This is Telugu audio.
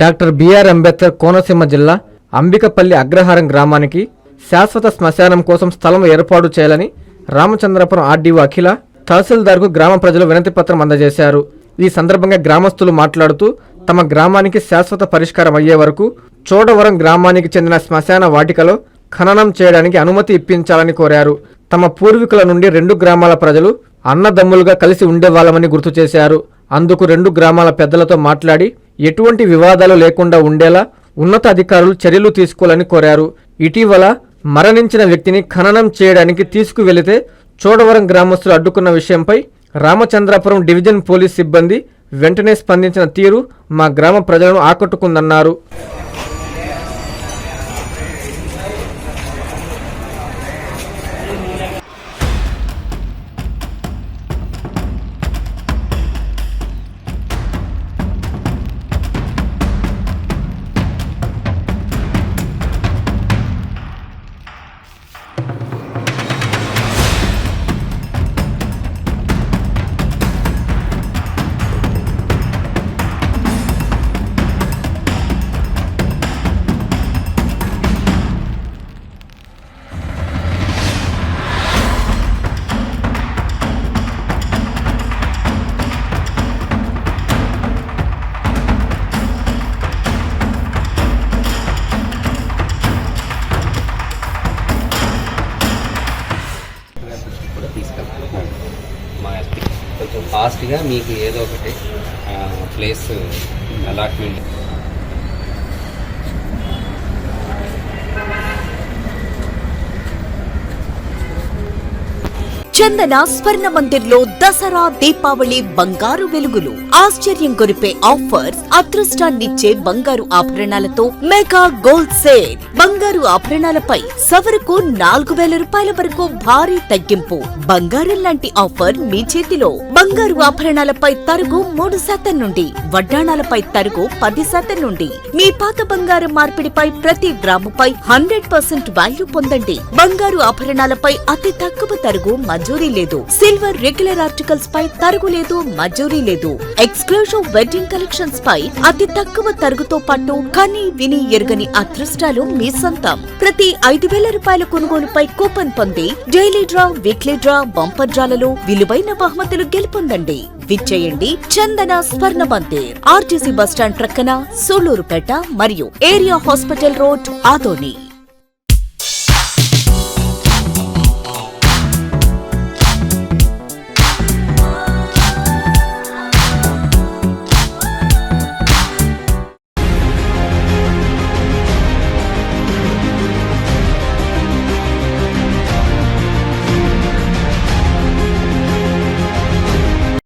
డాక్టర్ బిఆర్ అంబేద్కర్ కోనసీమ జిల్లా అంబికపల్లి అగ్రహారం గ్రామానికి శాశ్వత శ్మశానం కోసం స్థలం ఏర్పాటు చేయాలని రామచంద్రపురం ఆర్డీఓ అఖిల తహసీల్దార్కు గ్రామ ప్రజలు వినతి పత్రం అందజేశారు. ఈ సందర్భంగా గ్రామస్తులు మాట్లాడుతూ తమ గ్రామానికి శాశ్వత పరిష్కారం అయ్యే వరకు చోడవరం గ్రామానికి చెందిన శ్మశాన వాటికలో ఖననం చేయడానికి అనుమతి ఇప్పించాలని కోరారు. తమ పూర్వీకుల నుండి 2 గ్రామాల ప్రజలు అన్నదమ్ములుగా కలిసి ఉండేవాళ్ళమని గుర్తు చేశారు. అందుకు 2 గ్రామాల పెద్దలతో మాట్లాడి ఎటువంటి వివాదాలు లేకుండా ఉండేలా ఉన్నత అధికారులు చర్యలు తీసుకోవాలని కోరారు. ఇటీవల మరణించిన వ్యక్తిని ఖననం చేయడానికి తీసుకువెళితే చోడవరం గ్రామస్తులు అడ్డుకున్న విషయంపై రామచంద్రపురం డివిజన్ పోలీస్ సిబ్బంది వెంటనే స్పందించిన తీరు మా గ్రామ ప్రజలను ఆకట్టుకుందన్నారు. కొంచెం ఫాస్ట్గా మీకు ఏదో ఒకటి ప్లేస్ అలాట్మెంట్ చందన స్వర్ణ మందిర్లో దసరా దీపావళి బంగారు వెలుగులు ఆశ్చర్యం కొరిపే ఆఫర్స్ అదృష్టాన్నిచ్చే బంగారు ఆభరణాలతో మెగా గోల్డ్ సేల్. బంగారు ఆభరణాలపై సవరకు 4,000 రూపాయల వరకు భారీ తగ్గింపు. బంగారం లాంటి ఆఫర్ మీ చేతిలో. బంగారు ఆభరణాలపై తరుగు 3% నుండి, వడ్డాణాలపై తరుగు 10% నుండి. మీ పాత బంగారం మార్పిడిపై ప్రతి గ్రాముపై 100% వాల్యూ పొందండి. బంగారు ఆభరణాలపై అతి తక్కువ తరుగు మంజూరీ లేదు. సిల్వర్ రెగ్యులర్ ఆర్టికల్స్ పై తరుగు లేదు, మంజూరీ లేదు. ఎక్స్క్లూజివ్ వెడ్డింగ్ కలెక్షన్స్ పై అతి తక్కువ తరుగుతో పాటు కని విని ఎరుగని అదృష్టాలు మీ సొంతం. ప్రతి 5,000 రూపాయల కొనుగోలుపై కూపన్ పొంది daily draw, weekly draw, bumper డ్రాలలో విలువైన బహుమతులు గెలుపొందండి. విచ్చేయండి చందన స్వర్ణ మందిర్, ఆర్టీసీ బస్టాండ్ ప్రక్కన, సూళ్లూరుపేట మరియు ఏరియా హాస్పిటల్ రోడ్, ఆదోని.